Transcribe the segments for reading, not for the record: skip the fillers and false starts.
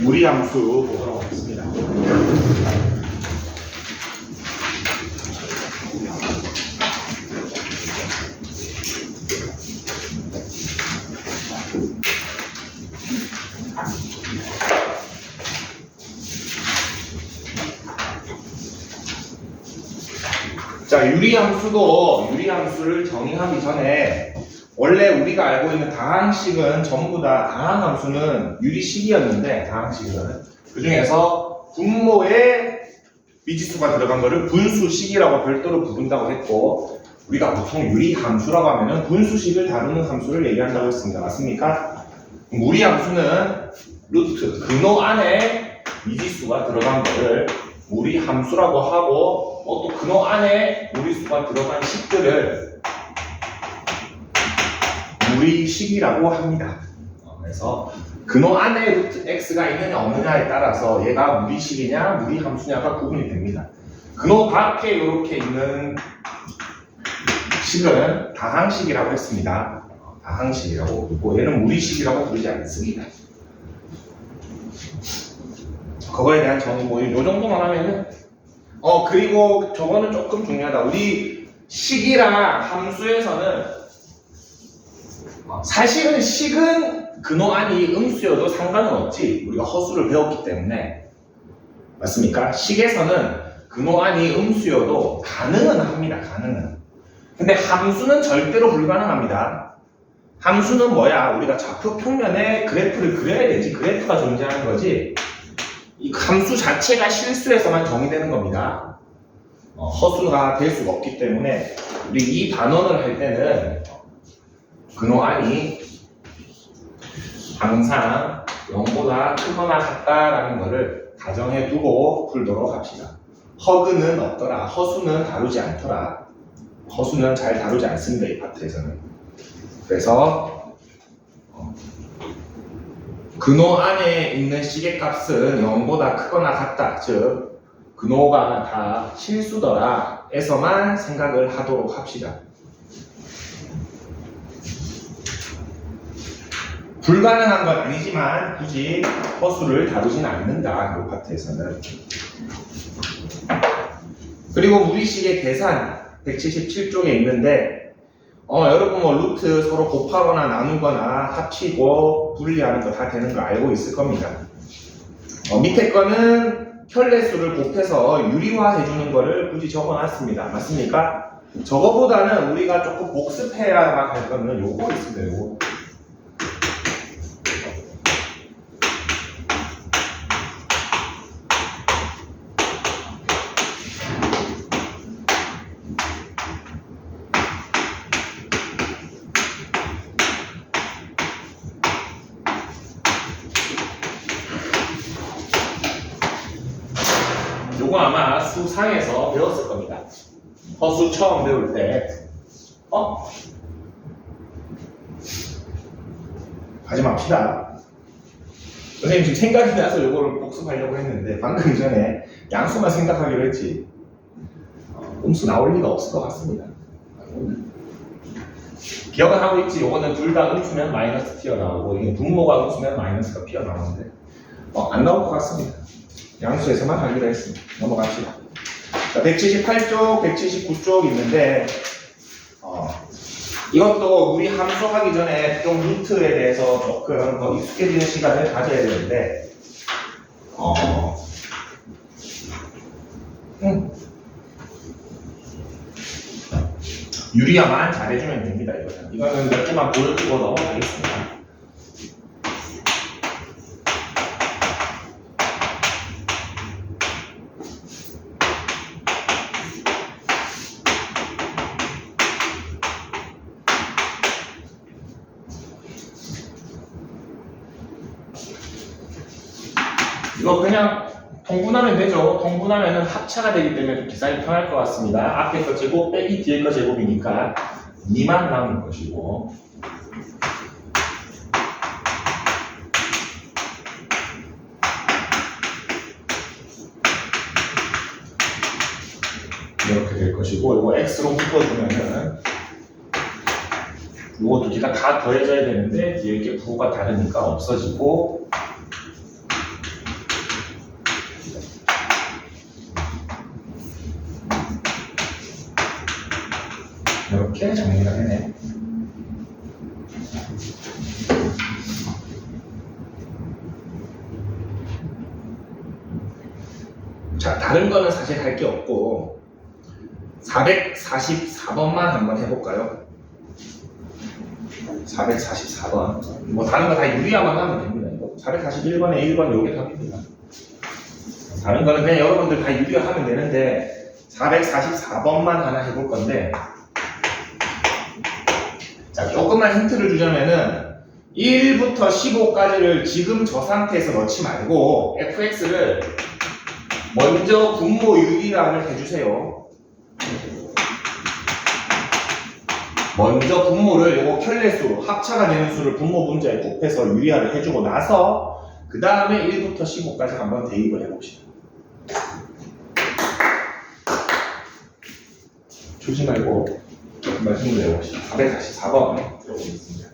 무리함수 보도록 하겠습니다. 자, 유리함수를 정의하기 전에 원래 우리가 알고 있는 다항식은 전부 다 다항함수는 유리식이었는데 다항식은 그 중에서 분모에 미지수가 들어간 거를 분수식이라고 별도로 부른다고 했고 우리가 보통 유리함수라고 하면은 분수식을 다루는 함수를 얘기한다고 했습니다. 맞습니까? 무리함수는 루트 근호 안에 미지수가 들어간 거를 무리함수라고 하고 또 근호 안에 무리수가 들어간 식들을 무리식이라고 합니다. 그래서 근호 안에 루트 x가 있느냐 없느냐에 따라서 얘가 무리식이냐 무리함수냐가 구분이 됩니다. 근호 밖에 이렇게 있는 식은 다항식이라고 했습니다. 다항식이라고 부르고 얘는 무리식이라고 부르지 않습니다. 그거에 대한 정의 요 정도만 하면은 그리고 저거는 조금 중요하다. 우리 식이랑 함수에서는 사실은 식은 근호 안이 음수여도 상관은 없지. 우리가 허수를 배웠기 때문에 맞습니까? 식에서는 근호 안이 음수여도 가능은 합니다. 가능은. 근데 함수는 절대로 불가능합니다. 함수는 뭐야? 우리가 좌표 평면에 그래프를 그려야 되지. 그래프가 존재하는 거지. 이 함수 자체가 실수해서만 정의되는 겁니다. 허수가 될 수가 없기 때문에 우리 이 단원을 할 때는 근호 안이 항상 0보다 크거나 같다라는 것을 가정해 두고 풀도록 합시다. 허근은 없더라. 허수는 다루지 않더라. 허수는 잘 다루지 않습니다. 이 파트에서는. 그래서 근호 안에 있는 식의 값은 0보다 크거나 같다. 즉 근호가 다 실수더라 에서만 생각을 하도록 합시다. 불가능한 건 아니지만 굳이 허수를 다루진 않는다. 이 파트에서는. 그리고 무리식의 계산 177쪽에 있는데 여러분 뭐 루트 서로 곱하거나 나누거나 합치고 분리하는 거 다 되는 거 알고 있을 겁니다. 밑에 거는 켤레수를 곱해서 유리화 해주는 거를 굳이 적어놨습니다. 맞습니까? 저거보다는 우리가 조금 복습해야 할 거는 요거 있습니다. 요거. 요거 아마 수상에서 배웠을 겁니다. 허수 처음 배울 때 하지 맙시다. 선생님 지금 생각이 나서 요거를 복습하려고 했는데 방금 전에 양수만 생각하기로 했지 음수 나올 리가 없을 것 같습니다. 기억은 하고 있지. 요거는 둘 다 음수면 마이너스 튀어나오고 이게 분모가 음수면 마이너스가 튀어나오는데 안 나올 것 같습니다. 양수에서만 하기로 했습니다. 넘어갑시다. 자, 178쪽, 179쪽 있는데 이것도 우리 함수 하기 전에 좀 루트에 대해서 조금 더 익숙해지는 시간을 가져야 되는데 유리화만 잘해주면 됩니다. 이거는 몇 개만 보여주고 넘어가겠습니다. 이거 그냥 통분하면 되죠. 통분하면은 합차가 되기 때문에 좀 계산이 편할 것 같습니다. 앞에 거 제곱 빼기 뒤에 거 제곱이니까 2만 남을 것이고 이렇게 될 것이고 이거 x로 묶어주면은 이거 두 개가 다 더해져야 되는데 뒤에 이렇게 부호가 다르니까 없어지고 이렇게 정리가 되네. 자, 다른 거는 사실 할 게 없고 444번만 한번 해볼까요? 444번. 뭐 다른 거 다 유리화만 하면 됩니다. 441번에 1번 요게 답입니다. 다른 거는 그냥 여러분들 다 유리화하면 되는데 444번만 하나 해볼 건데, 자, 조금만 힌트를 주자면은 1부터 15까지를 지금 저 상태에서 넣지 말고 fx를 먼저 분모 유리화를 해주세요. 먼저 분모를 요거 켤레수, 합차가 되는 수를 분모 분자에 곱해서 유리화를 해주고 나서 그 다음에 1부터 15까지 한번 대입을 해봅시다. 조지 말고 조금만 힘을 내봅시다. 444번 들어보겠습니다.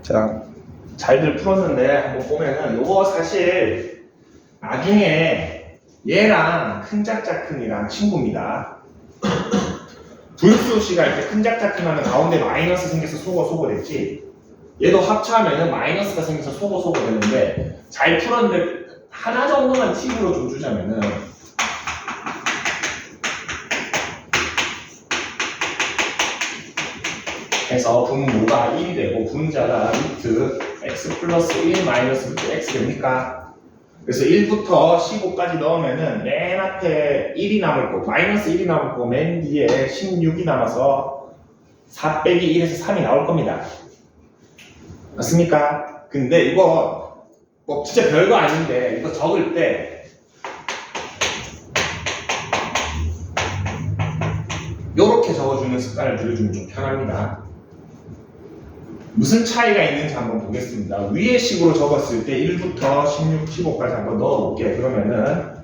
자, 잘들 풀었는데 한번 보면은 요거 사실 나중에 얘랑 큰 작자 큰이랑 친구입니다. 불수식가 이렇게 큰 작자 큰 하면 가운데 마이너스 생겨서 소거 됐지, 얘도 합차하면은 마이너스가 생겨서 소거 되는데, 잘 풀었는데 하나 정도만 팁으로 좀 주자면은, 해서 분모가 1이 되고 분자가 루트 x 플러스 1 마이너스 루트 x 됩니까? 그래서 1부터 15까지 넣으면은 맨 앞에 1이 남을 거고 마이너스 1이 남을 거고 맨 뒤에 16이 남아서 4 빼기 1에서 3이 나올 겁니다. 맞습니까? 근데 이거 뭐 진짜 별거 아닌데 이거 적을 때 요렇게 적어주는 습관을 들여주면 좀 편합니다. 무슨 차이가 있는지 한번 보겠습니다. 위의 식으로 적었을 때 1부터 16, 15까지 한번 넣어볼게. 그러면은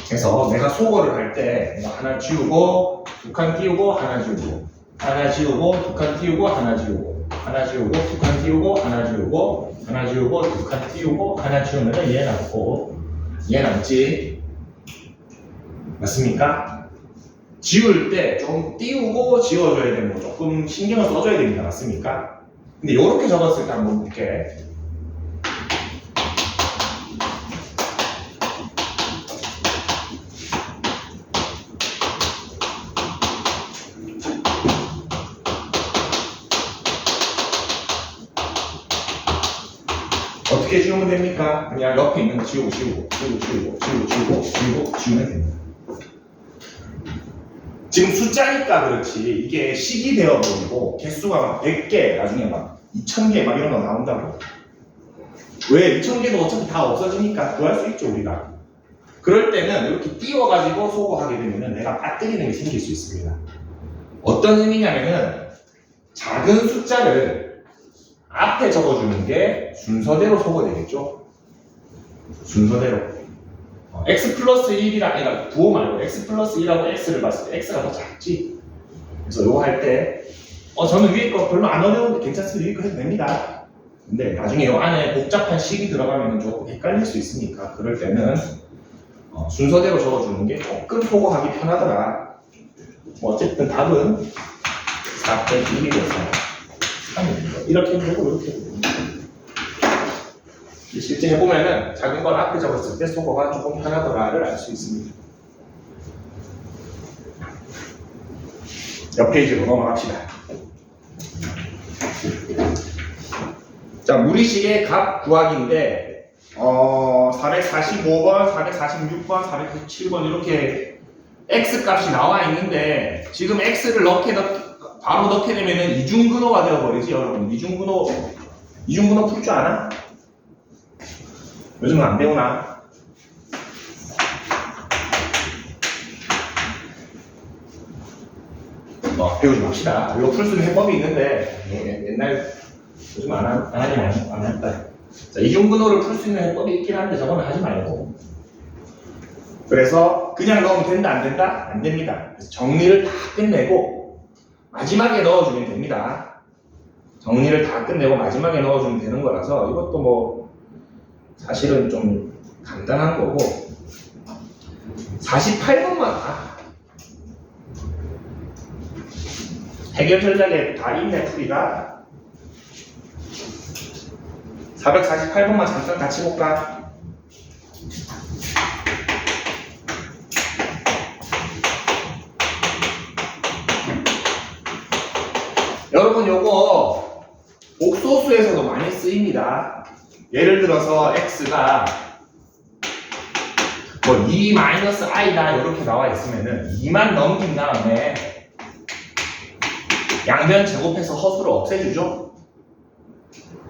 그래서 내가 소거를 할 때 하나 지우고 두 칸 띄우고 하나 지우고 하나 지우고 두 칸 띄우고 하나 지우고 하나 지우고 두 칸 띄우고 하나 지우고 하나 지우고 두 칸 띄우고 하나 지우면은 얘 남고 얘 남지. 맞습니까? 지울 때 좀 띄우고 지워줘야 되는 거 조금 신경을 써줘야 됩니다. 맞습니까? 근데 이렇게 적었을 때 한번 볼게. 어떻게 지우면 됩니까? 그냥 옆에 있는 거 지우고 지우면 됩니다. 지금 숫자니까 그렇지 이게 식이 되어버리고 개수가 막 100개 나중에 막 2000개 막 이런 거 나온다고. 왜? 2000개도 어차피 다 없어지니까 구할 수 있죠 우리가. 그럴 때는 이렇게 띄워가지고 소거하게 되면 내가 빠뜨리는 게 생길 수 있습니다. 어떤 의미냐면은 작은 숫자를 앞에 적어주는 게 순서대로 소거되겠죠? 순서대로. x 플러스 1이라, 그러니까 부호 말고 x 플러스 1하고 x를 봤을 때 x가 더 작지? 그래서 이거 할 때, 저는 위에 거 별로 안 어려운데 괜찮습니다. 위에 거 해도 됩니다. 근데 나중에 이 안에 복잡한 식이 들어가면 조금 헷갈릴 수 있으니까 그럴 때는 순서대로 적어주는 게 조금 소거하기 편하더라. 뭐 어쨌든 답은 4 빼기 1이 돼서 이렇게 해도 되고 이렇게 해도 됩니다. 실제 해보면은 작은 걸 앞에 적었을 때 소거가 조금 편하더라를 알 수 있습니다. 옆 페이지로 넘어갑시다. 자, 무리식의 값 구하기인데 445번, 446번, 497번 이렇게 x 값이 나와 있는데 지금 x를 바로 넣게 되면은 이중근호가 되어버리지 여러분. 이중근호 풀 줄 아나? 요즘은 안 배우나? 배우지 맙시다. 이거 풀 수 있는 해법이 있는데 옛날 요즘 안 했다. 자, 이중근호를 풀 수 있는 해법이 있긴 한데 저거는 하지 말고 그래서 그냥 넣으면 된다 안 된다? 안 됩니다. 그래서 정리를 다 끝내고 마지막에 넣어주면 됩니다. 정리를 다 끝내고 마지막에 넣어주면 되는 거라서 이것도 뭐 사실은 좀 간단한 거고 48번만 해결 전략에 다 있네 풀이가. 448번만 잠깐 같이 볼까? 여러분 요거 복소수에서도 많이 쓰입니다. 예를 들어서 x가 뭐 2-i다 이렇게 나와 있으면은 2만 넘긴 다음에 양변 제곱해서 허수를 없애주죠?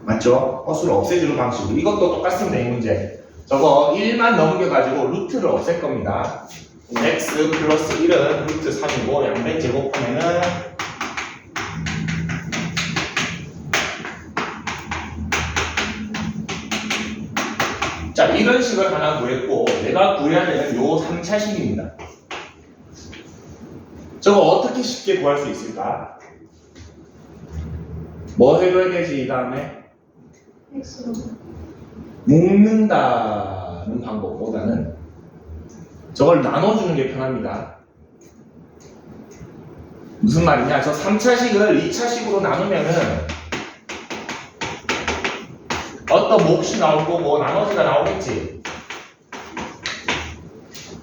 맞죠? 허수를 없애주는 방식으로. 이것도 똑같습니다, 이 문제. 저거 1만 넘겨가지고 루트를 없앨 겁니다. x 플러스 1은 루트 3이고 양변 제곱하면은 자, 이런 식을 하나 구했고 내가 구해야 되는 요 3차식입니다. 저거 어떻게 쉽게 구할 수 있을까? 뭐 해줘야 되지 이 다음에? X로 묶는다는 방법보다는 저걸 나눠주는 게 편합니다. 무슨 말이냐? 저 3차식을 2차식으로 나누면은 어떤 몫이 나올 거고 나머지가 나오겠지.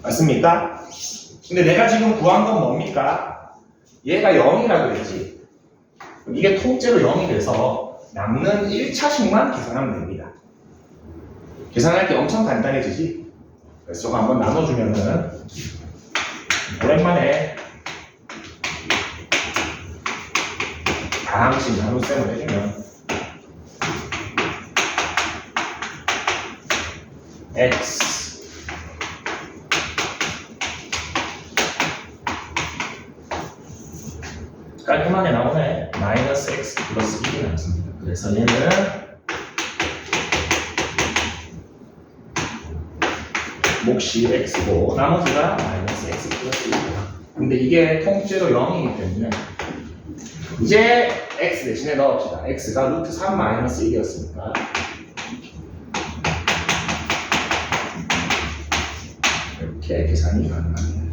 맞습니까? 근데 내가 지금 구한 건 뭡니까? 얘가 0이라 그랬지. 그럼 이게 통째로 0이 돼서 남는 1차식만 계산하면 됩니다. 계산할 게 엄청 간단해지지? 그래서 저거 한번 나눠주면은 오랜만에 다항식 나눗셈을 해주면 x 깔끔하게 나오네. 마이너스 x 플러스 1이 나왔습니다. 그래서 얘는 몫이 x고 나머지가 마이너스 x 플러스 1이야. 근데 이게 통째로 0이기 때문에 이제 x 대신에 넣읍시다. x가 루트 3 마이너스 1이었으니까 이렇게 계산이 가능합니다.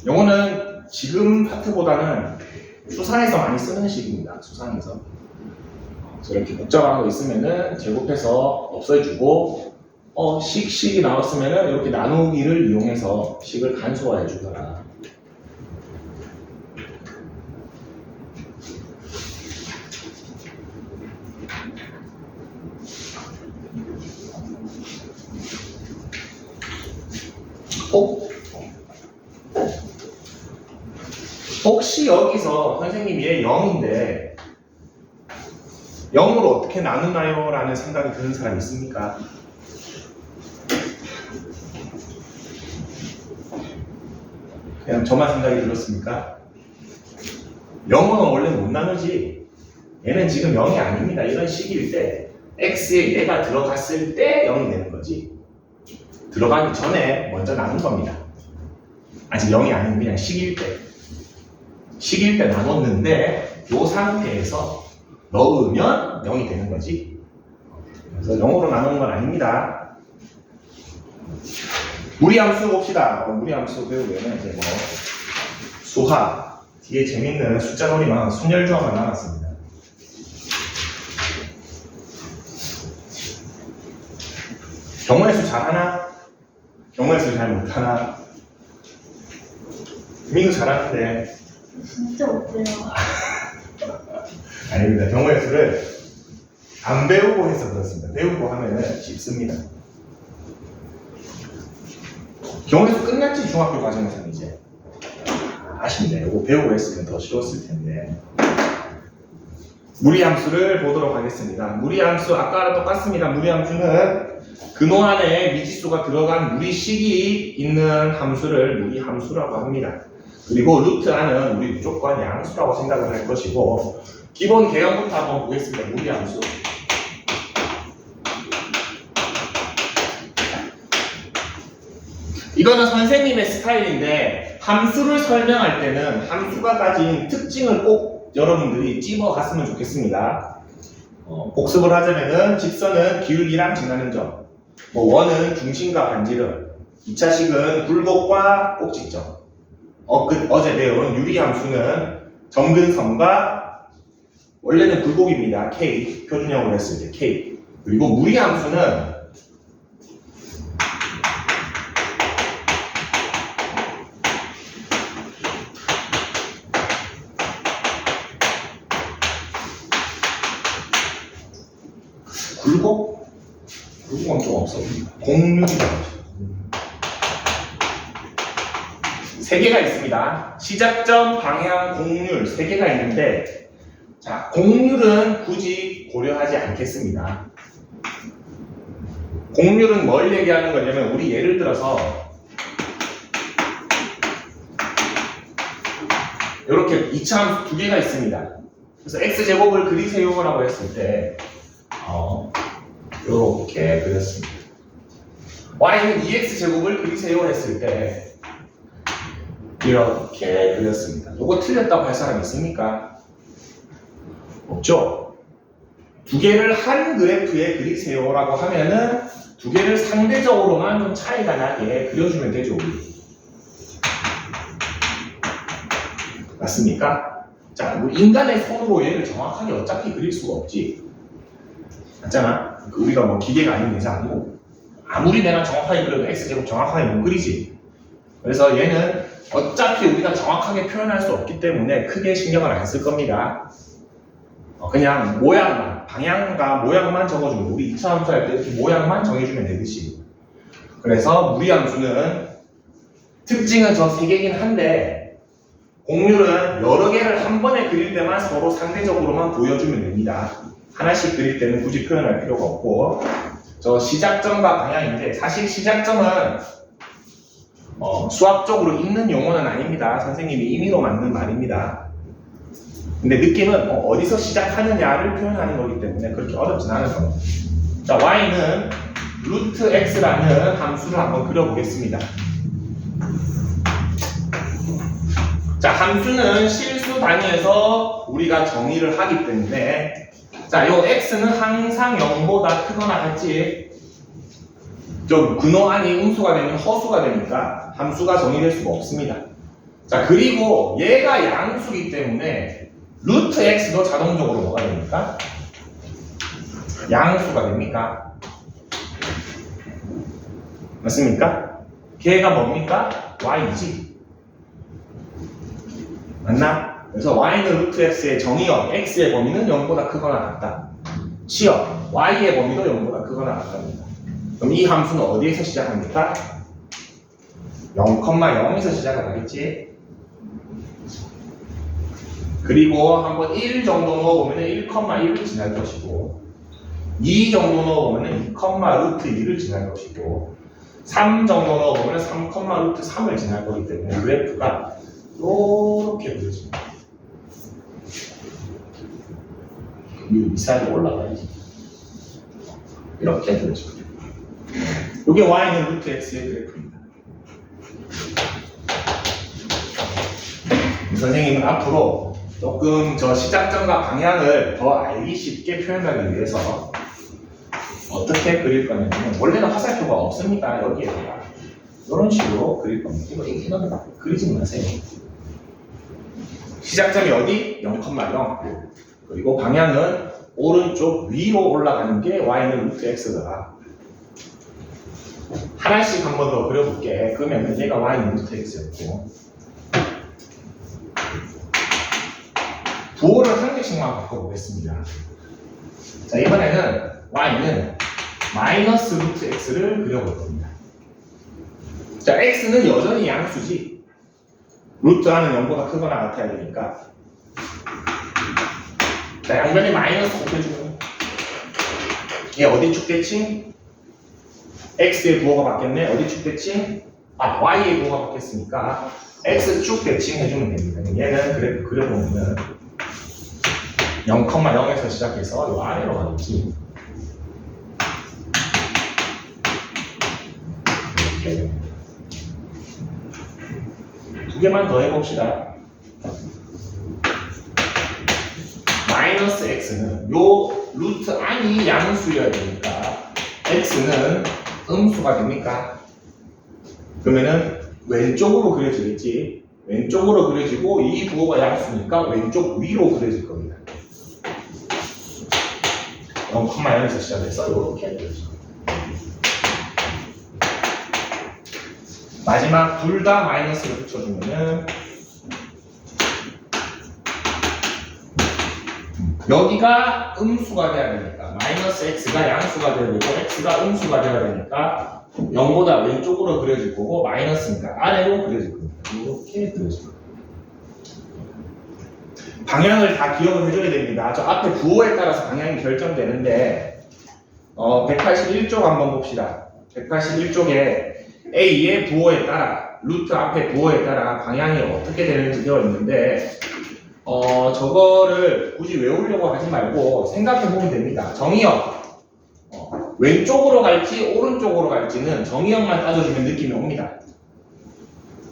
요거는 지금 파트보다는 수상에서 많이 쓰는 식입니다. 수상에서 저렇게 복잡한 거 있으면은 제곱해서 없애주고 식이 나왔으면은 이렇게 나누기를 이용해서 식을 간소화해 주더라. 혹시 여기서 선생님이 얘 0인데 0으로 어떻게 나누나요? 라는 생각이 드는 사람 있습니까? 그냥 저만 생각이 들었습니까? 0은 원래 못 나누지. 얘는 지금 0이 아닙니다. 이런 식일 때 x에 얘가 들어갔을 때 0이 되는 거지. 들어가기 전에 먼저 나눈 겁니다. 아직 0이 아닌 그냥 식일 때 나눴는데 이 상태에서 넣으면 0이 되는 거지. 그래서 0으로 나누는 건 아닙니다. 무리함수 봅시다. 무리함수 배우면 이제 뭐 수학 뒤에 재밌는 숫자 놀이만 순열주어만 남았습니다. 경우의 수 잘하나? 경우의 수 잘 못하나? 민규 잘하는데 진짜 못해요. 아닙니다. 경우의 수를 안 배우고 해서 그렇습니다. 배우고 하면은 쉽습니다. 경우의 수 끝났지 중학교 과정에서는 이제. 아쉽네. 이거 배우고 했으면 더 쉬웠을 텐데. 무리함수를 보도록 하겠습니다. 무리함수 아까랑 똑같습니다. 무리함수는 근호 안에 미지수가 들어간 무리식이 있는 함수를 무리함수라고 합니다. 그리고 루트 안은 우리 무조건 양수라고 생각을 할 것이고 기본 개형부터 한번 보겠습니다. 무리함수. 이거는 선생님의 스타일인데 함수를 설명할 때는 함수가 가진 특징을 꼭 여러분들이 찝어갔으면 좋겠습니다. 복습을 하자면은 직선은 기울기랑 지나는 점, 뭐 원은 중심과 반지름, 2차식은 굴곡과 꼭지점, 어제 배운 유리함수는 점근선과 원래는 굴곡입니다. K, 표준형으로 했을 때 K. 그리고 무리함수는 굴곡은 좀 없어. 공률이라고 하죠. 세 개가 있습니다. 시작점, 방향, 공률 세 개가 있는데, 자, 공률은 굳이 고려하지 않겠습니다. 공률은 뭘 얘기하는 거냐면, 우리 예를 들어서 이렇게 2차 함수 두 개가 있습니다. 그래서 x제곱을 그리세요라고 했을 때 이렇게 그렸습니다. y는 2x제곱을 그리세요 했을 때 이렇게 그렸습니다. 이거 틀렸다고 할 사람 있습니까? 없죠? 두 개를 한 그래프에 그리세요라고 하면은 두 개를 상대적으로만 좀 차이가 나게 그려주면 되죠, 우리. 맞습니까? 자, 뭐 인간의 손으로 얘를 정확하게 어차피 그릴 수가 없지. 맞잖아? 우리가 뭐 기계가 아닌 이상이고 아무리 내가 정확하게 그려도 x제곱 정확하게 못 그리지. 그래서 얘는 어차피 우리가 정확하게 표현할 수 없기 때문에 크게 신경을 안 쓸 겁니다. 그냥 모양만, 방향과 모양만 적어주면, 우리 2차 함수 할 때 이렇게 모양만 정해주면 되듯이. 그래서 무리함수는 특징은 저 세 개긴 한데 공률은 여러 개를 한 번에 그릴 때만 서로 상대적으로만 보여주면 됩니다. 하나씩 그릴 때는 굳이 표현할 필요가 없고, 저 시작점과 방향인데 사실 시작점은 수학적으로 있는 용어는 아닙니다. 선생님이 임의로 만든 말입니다. 근데 느낌은 어디서 시작하느냐를 표현하는 거기 때문에 그렇게 어렵진 않을 겁니다. 자, y는 루트 x라는 함수를 한번 그려보겠습니다. 자, 함수는 실수 단위에서 우리가 정의를 하기 때문에, 자, 요 x는 항상 0보다 크거나 같지. 좀 근호안이 음수가 되면 허수가 되니까 함수가 정의될 수가 없습니다. 자, 그리고 얘가 양수이기 때문에 루트 x도 자동적으로 뭐가 됩니까? 양수가 됩니까? 맞습니까? 걔가 뭡니까? y지. 맞나? 그래서 y는 루트 x의 정의역, x의 범위는 0보다 크거나 같다. 시역, y의 범위도 0보다 크거나 같답니다. 그럼 이 함수는 어디에서 시작합니까? 0,0에서 시작을 하겠지. 그리고 한번 1 정도 넣어보면 1,1을 지날 것이고, 2 정도 넣어보면 2, 루트 2를 지날 것이고, 3 정도 넣어보면 3, 루트 3을 지날 거기 때문에 그래프가 이렇게 그려집니다. 이 사이로 올라가야지. 이렇게 그려집니다. 이게 y는 루트 x의 그래프입니다. 선생님은 앞으로 조금 저 시작점과 방향을 더 알기 쉽게 표현하기 위해서 어떻게 그릴 거냐면, 원래는 화살표가 없습니다. 여기에다가 이런 식으로 그릴 겁니다. 이거는 그리지 마세요. 시작점이 어디? 0,0. 그리고 방향은 오른쪽 위로 올라가는 게 y는 루트 x더라. 하나씩 한 번 더 그려볼게. 그러면 얘가 y는 루트 x였고, 부호를 한 개씩만 바꿔보겠습니다. 자, 이번에는 y는 마이너스 루트 x를 그려볼 겁니다. 자, x는 여전히 양수지. 루트 하는 0보다 크거나 같아야 되니까. 자, 양변에 마이너스 곱해주면 얘 어디 축대칭? x의 부호가 바뀌었네. 어디 축대칭? y의 부호가 바뀌었으니까 x 축대칭 해주면 됩니다. 얘는 그래프 그려보면 0,0에서 시작해서 이 아래로 가겠지. 이렇게 됩니다. 두 개만 더 해봅시다. 마이너스 x는 요 루트 안이 양수여야 되니까 x는 음수가 됩니까? 그러면은 왼쪽으로 그려지겠지. 왼쪽으로 그려지고 이 부호가 양수니까 왼쪽 위로 그려질 겁니다. 0,0에서 시작해서 이렇게 그려져. 마지막 둘 다 마이너스를 붙여주면은 여기가 음수가 돼야 되니까 마이너스 x가 양수가 돼야 되고 x가 음수가 돼야 되니까 0보다 왼쪽으로 그려질 거고 마이너스니까 아래로 그려질 겁니다. 이렇게 그려질 겁니다. 방향을 다 기억을 해줘야 됩니다. 저 앞에 부호에 따라서 방향이 결정되는데 181쪽 한번 봅시다. 181쪽에 A의 부호에 따라 루트 앞에 부호에 따라 방향이 어떻게 되는지 되어 있는데 저거를 굳이 외우려고 하지 말고 생각해 보면 됩니다. 정의역 왼쪽으로 갈지 오른쪽으로 갈지는 정의역만 따져주면 느낌이 옵니다.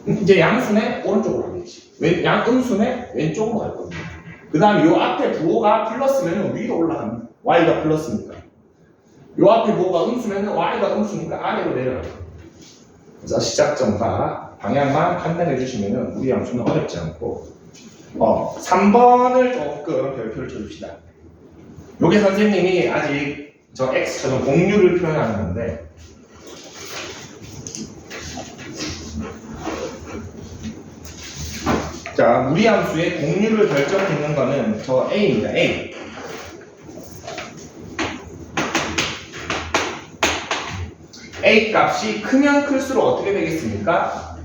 이제 양수네 오른쪽으로 가겠지. 음수네 왼쪽으로 갈 겁니다. 그 다음에 요 앞에 부호가 플러스면 위로 올라갑니다. y가 플러스니까. 요 앞에 부호가 음수면 y가 음수니까 아래로 내려갑니다. 그래서 시작점과 방향만 판단해 주시면 우리 양수는 어렵지 않고 3번을 조금 별표를 쳐줍시다. 요게 선생님이 아직 저 x처럼 공류를 표현하는 건데 자, 무리함수의 공류를 결정짓는 거는 저 a입니다. a. a 값이 크면 클수록 어떻게 되겠습니까?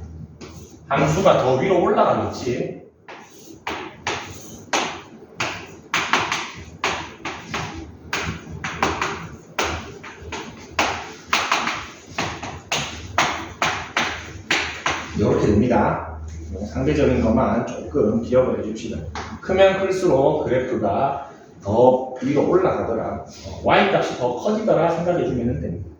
함수가 더 위로 올라가겠지. 이렇게 됩니다. 상대적인 것만 조금 기억을 해줍시다. 크면 클수록 그래프가 더 위로 올라가더라. y 값이 더 커지더라 생각해주면 됩니다.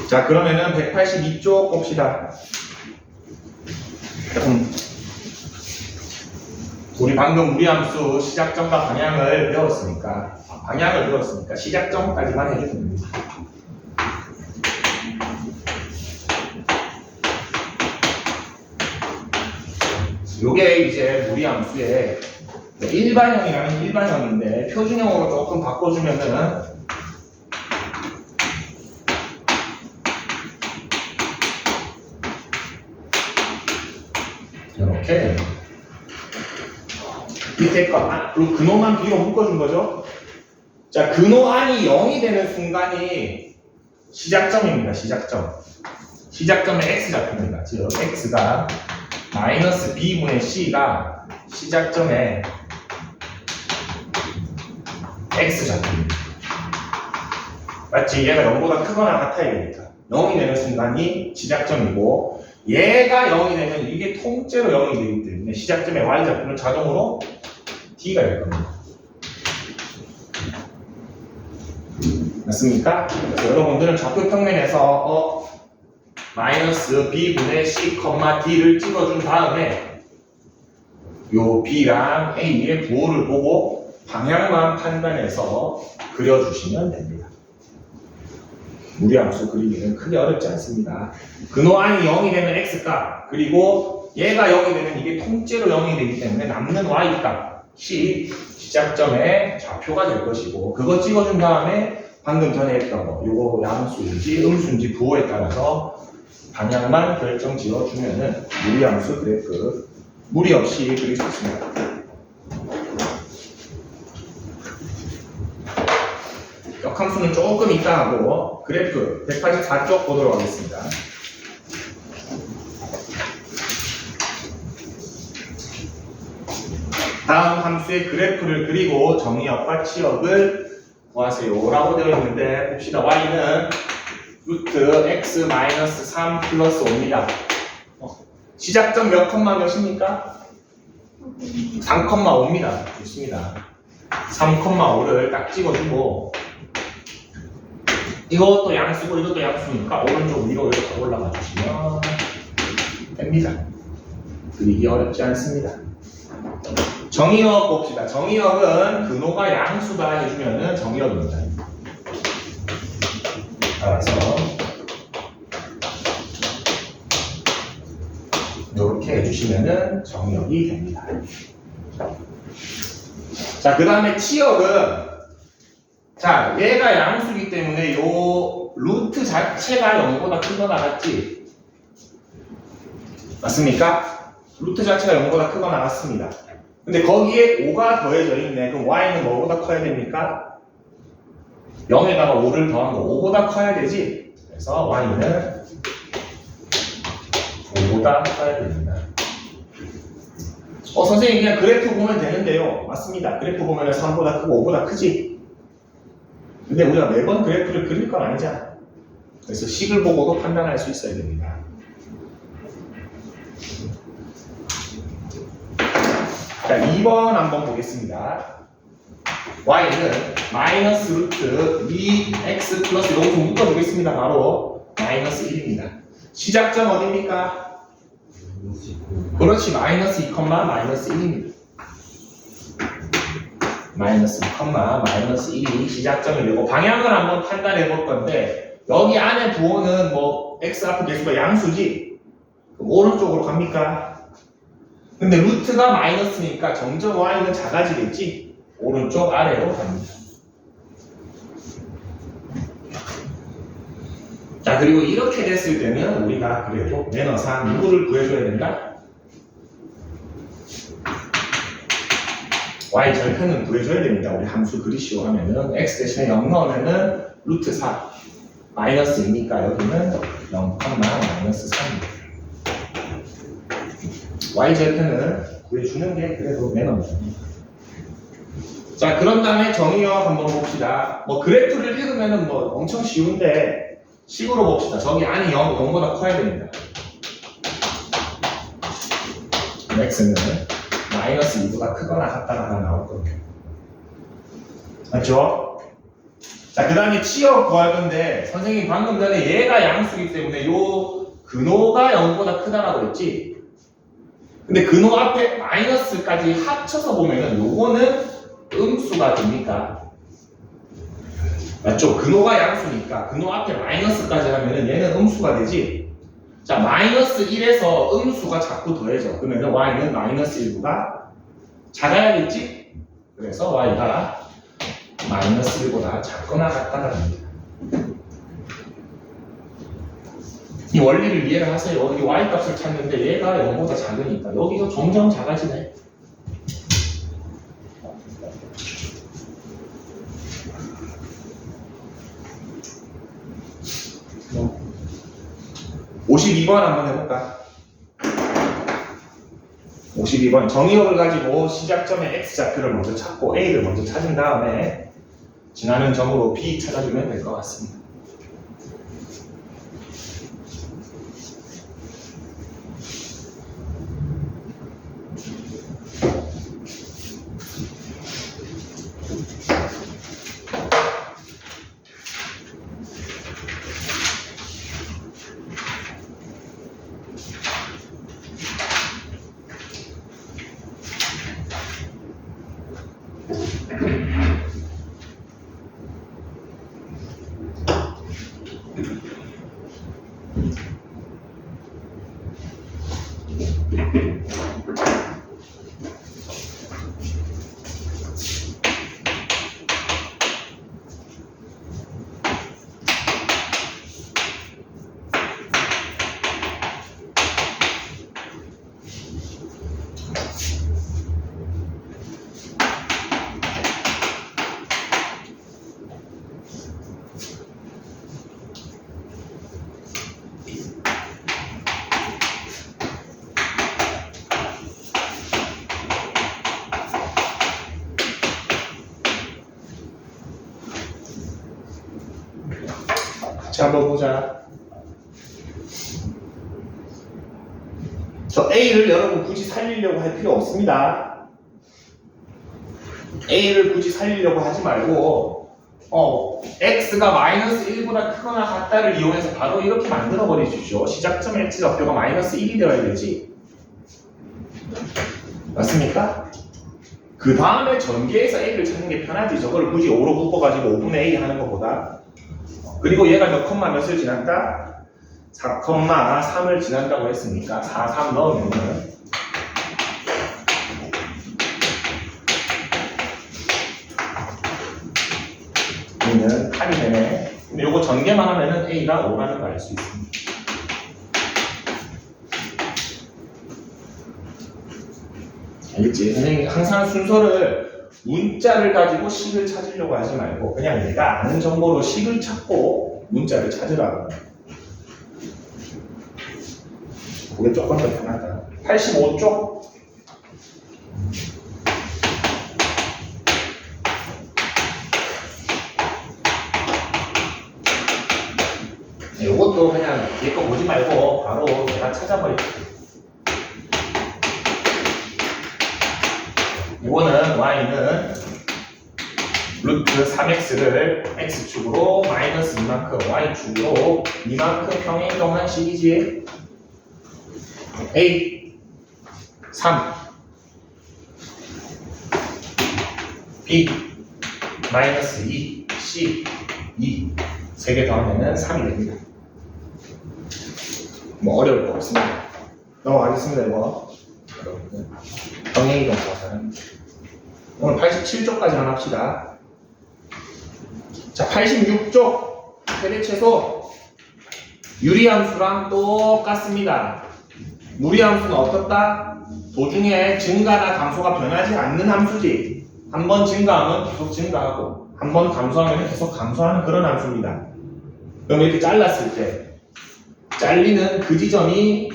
자, 그러면은 182쪽 봅시다. 우리 방금 무리함수 시작점과 방향을 배웠으니까 시작점까지만 해주면 됩니다. 요게 이제 무리함수의 일반형이라면 일반형인데 표준형으로 조금 바꿔주면은 이렇게 밑에 거 그리고 근호만 B로 묶어준 거죠. 자, 근호 안이 0이 되는 순간이 시작점입니다. 시작점에 x 잡힙니다. 즉 x가 마이너스 b분의 c가 시작점에 x 잡힙니다. 맞지? 얘가 0보다 크거나 같아야 되니까 0이 되는 순간이 시작점이고 얘가 0이 되면 이게 통째로 0이 되기 때문에 시작점에 y 잡히면 자동으로 d가 될 겁니다. 맞습니까? 그래서 여러분들은 좌표 평면에서 마이너스 b분의 c, d를 찍어준 다음에 요 b랑 a의 부호를 보고 방향만 판단해서 그려주시면 됩니다. 무리함수 그리기는 크게 어렵지 않습니다. 근호 안이 0이 되면 x값 그리고 얘가 0이 되면 이게 통째로 0이 되기 때문에 남는 y값이 시작점의 좌표가 될 것이고 그거 찍어준 다음에 방금 전에 했던 거 요거 양수인지 음수인지 부호에 따라서 방향만 결정 지어주면은 무리함수 그래프 무리 없이 그릴 수 있습니다. 역함수는 조금 이따 하고 그래프 184쪽 보도록 하겠습니다. 다음 함수의 그래프를 그리고 정의역과 치역을 구하세요 라고 되어 있는데 봅시다. y는 루트 x 마이너스 3 플러스 5입니다. 시작점 몇 컴마 몇입니까? 3,5입니다. 좋습니다. 3,5를 딱 찍어주고 이것도 양수고 이것도 양수니까 오른쪽 위로 이렇게 올라가 주시면 됩니다. 그리기 어렵지 않습니다. 정의역 봅시다. 정의역은 근호가 양수다 해주면은 정의역입니다. 따라서 이렇게 해주시면은 정의역이 됩니다. 자, 그 다음에 치역은 자, 얘가 양수이기 때문에 요 루트 자체가 0보다 크거나 같지? 맞습니까? 루트 자체가 0보다 크거나 같습니다. 근데 거기에 5가 더해져 있네. 그럼 y는 뭐보다 커야 됩니까? 0에다가 5를 더한 거 5보다 커야 되지? 그래서 y는 5보다 커야 됩니다. 선생님 그냥 그래프 보면 되는데요. 맞습니다. 그래프 보면 3보다 크고 5보다 크지? 근데 우리가 매번 그래프를 그릴 건 아니잖아. 그래서 식을 보고도 판단할 수 있어야 됩니다. 자, 2번 한번 보겠습니다. y는 마이너스 루트 2x 플러스 요거 좀 묶어보겠습니다. 바로 마이너스 1입니다. 시작점 어딥니까? 그렇지, 마이너스 2, 마이너스 1입니다. 마이너스 2, 마이너스 1이 시작점이 되고 방향을 한번 판단해 볼 건데 여기 안에 부호는 뭐 x 앞에 계수가 양수지? 그럼 오른쪽으로 갑니까? 근데 루트가 마이너스니까 점점 y는 작아지겠지? 오른쪽 아래로 갑니다. 자, 그리고 이렇게 됐을 때는 우리가 그래도 매너상 누구를 구해줘야 된다? y 절편은 구해줘야 됩니다. 우리 함수 그리시오 하면은 x 대신에 0 넣으면은 루트 4 마이너스 2니까 여기는 0, 마이너스 3입니다. y 절편을 구해주는 게 그래도 매너입니다. 자, 그런 다음에 정의역 한번 봅시다. 뭐 그래프를 읽으면은 뭐 엄청 쉬운데 식으로 봅시다. 저기 안이 0보다 커야 됩니다. x는 마이너스 2보다 크거나 같다가 나올 겁니다. 맞죠? 자, 그 다음에 치역 구할 건데 선생님 방금 전에 얘가 양수이기 때문에 요 근호가 0보다 크다라고 했지? 근데 근호 앞에 마이너스까지 합쳐서 보면은 요거는 음수가 됩니까? 맞죠? 근호가 양수니까 근호 앞에 마이너스까지 하면은 얘는 음수가 되지? 자, 마이너스 1에서 음수가 자꾸 더해져. 그러면 y는 마이너스 1보다 작아야겠지? 그래서 y가 마이너스 1보다 작거나 같다는 겁니다. 이 원리를 이해를 하세요. 이 y 값을 찾는데 얘가 0보다 작으니까 여기서 점점 작아지네. 뭐 52번 한번 해볼까? 52번 정의역을 가지고 시작점에 x좌표를 먼저 찾고 a를 먼저 찾은 다음에 지나는 점으로 b 찾아주면 될 것 같습니다. 같이 한번 보자. 저 A를 여러분 굳이 살리려고 할 필요 없습니다. A를 굳이 살리려고 하지 말고 x가 마이너스 1보다 크거나 같다를 이용해서 바로 이렇게 만들어 버리십시오. 시작점 x 좌표가 마이너스 1이 되어야 되지. 맞습니까? 그 다음에 전개해서 a를 찾는 게 편하지. 저걸 굳이 5로 묶어가지고 5분의 a 하는 것보다. 그리고 얘가 몇 컴마 몇을 지났다? 4,3을 지난다고 했으니까 4, 3 넣으면은 는 8이 되네. 근데 요거 전개만 하면은 a가 5라는 걸 알 수 있습니다. 알겠지? 선생님이 항상 순서를 문자를 가지고 식을 찾으려고 하지 말고 그냥 내가 아는 정보로 식을 찾고 문자를 찾으라고. 그게 조금 더 편하다. 85쪽. 이것도 그냥 얘 거 보지 말고 바로 내가 찾아버릴게. 이거는 y는 루트 3x를 x축으로 마이너스 2만큼 y축으로 2만큼 평행이동한 식이지. a 3 b 마이너스 2 c 2 세 개 더하면 3이 됩니다. 뭐 어려울 거 없습니다. 넘어가겠습니다. 이거 평행이동 사선 오늘 87쪽까지만 합시다. 자, 86쪽 최대최소 유리함수랑 똑같습니다. 무리함수는 어떻다? 도중에 증가나 감소가 변하지 않는 함수지. 한 번 증가하면 계속 증가하고 한 번 감소하면 계속 감소하는 그런 함수입니다. 그럼 이렇게 잘랐을 때 잘리는 그 지점이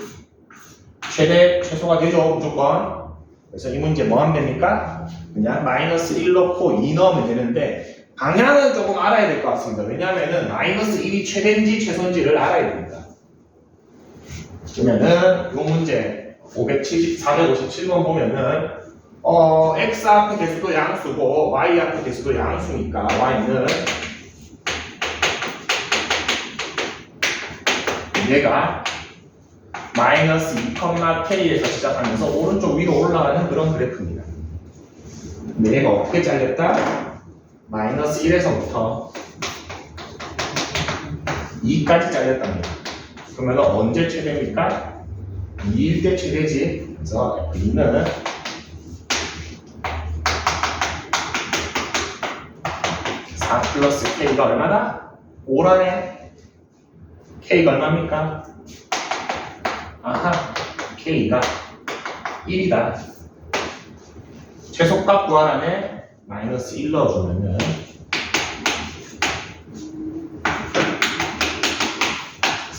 최대 최소가 되죠, 무조건. 그래서 이 문제 뭐 하면 됩니까? 그냥 마이너스 1 넣고 2 넣으면 되는데 방향은 조금 알아야 될 것 같습니다. 왜냐하면은 마이너스 1이 최대인지 최소인지를 알아야 됩니다. 그러면은 이 문제 457번 보면은 x 앞에 개수도 양수고 y 앞에 개수도 양수니까 y는 얘가 마이너스 2,k에서 시작하면서 오른쪽 위로 올라가는 그런 그래프입니다. 근데 얘가 어떻게 잘렸다? 마이너스 1에서부터 2까지 잘렸답니다. 그러면 언제 최대입니까? 2일 때 최대지. 그래서 F는 4 플러스 K가 얼마다? 5라네. K가 얼마입니까? 아하, K가 1이다. 최소값 구하라네. 마이너스 1 넣어주면은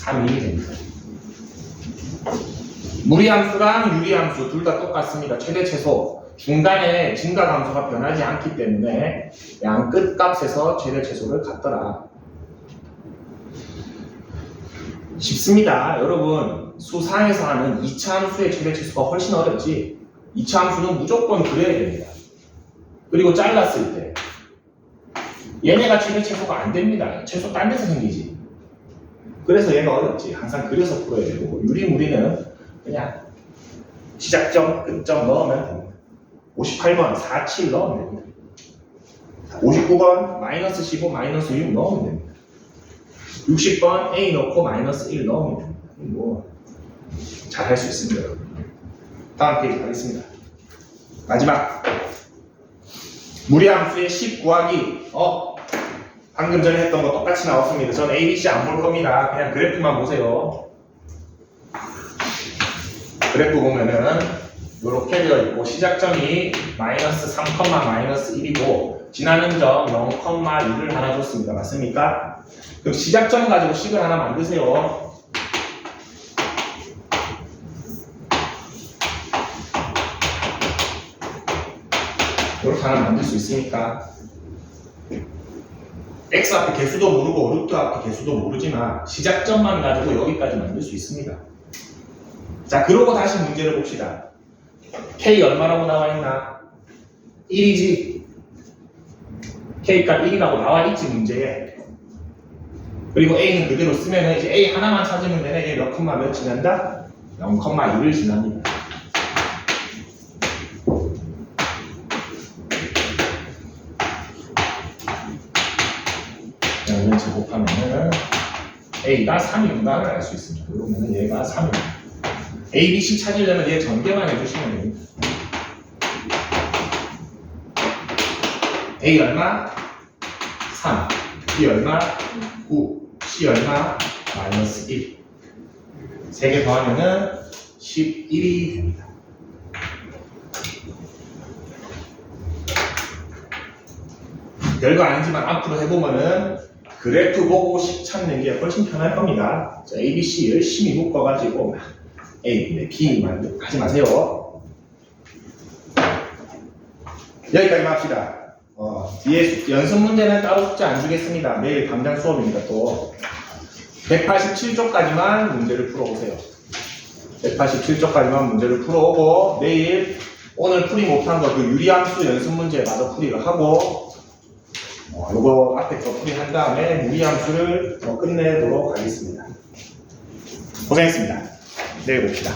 3이 됩니다. 무리함수랑 유리함수 둘 다 똑같습니다. 최대 최소. 중간에 증가 감소가 변하지 않기 때문에 양 끝값에서 최대 최소를 갖더라. 쉽습니다. 여러분, 수상에서 하는 2차 함수의 최대 최소가 훨씬 어렵지. 2차 함수는 무조건 그려야 됩니다. 그리고 잘랐을 때 얘네가 최대 최소가 안 됩니다. 최소 딴 데서 생기지. 그래서 얘가 어렵지. 항상 그려서 풀어야 되고 유리무리는 그냥 시작점, 끝점 넣으면 됩니다. 58번 4, 7 넣으면 됩니다. 59번 마이너스 15, 마이너스 6 넣으면 됩니다. 60번 A 넣고 마이너스 1 넣으면 됩니다. 뭐 잘 할 수 있습니다. 여러분. 다음 페이지 가겠습니다. 마지막 무리함수의 10 구하기. 방금 전에 했던 거 똑같이 나왔습니다. 전 A, B, C 안 볼 겁니다. 그냥 그래프만 보세요. 그래프 보면은 이렇게 되어 있고 시작점이 마이너스 3, 마이너스 1이고 지나는 점 0,1을 하나 줬습니다. 맞습니까? 그럼 시작점 가지고 식을 하나 만드세요. 이렇게 하나 만들 수 있으니까 x 앞에 개수도 모르고 루트 앞에 개수도 모르지만 시작점만 가지고 여기까지 만들 수 있습니다. 자, 그러고 다시 문제를 봅시다. k 얼마라고 나와 있나? 1이지. K값 1이라고 나와 있지 문제에. 그리고 A는 그대로 쓰면은 이제 A 하나만 찾으면 되네. 얘 몇 컴마 몇 지난다? 0,1을 지납니다. 이런 제곱하면은 A가 3인가를 알 수 있습니다. 그러면 얘가 3입니다. A, B, C 찾으려면 얘 전개만 해주시면 됩니다. A 얼마? 3. B 얼마? 9. C 얼마? 마이너스 1. 3개 더하면은 11이 됩니다. 별거 아니지만 앞으로 해보면은 그래프 보고 식 찾는 게 훨씬 편할 겁니다. 자, A, B, C 열심히 묶어가지고 A, B만 하지 마세요. 여기까지만 합시다. 뒤에 연습 문제는 따로 숙제 안 주겠습니다. 내일 당장 수업입니다. 또 187쪽까지만 문제를 풀어오세요. 187쪽까지만 문제를 풀어오고 내일 오늘 풀이 못한 거 그 유리함수 연습 문제 마저 풀이를 하고 요거 앞에 거 풀이한 다음에 무리함수를 끝내도록 하겠습니다. 고생했습니다. 내일 봅시다.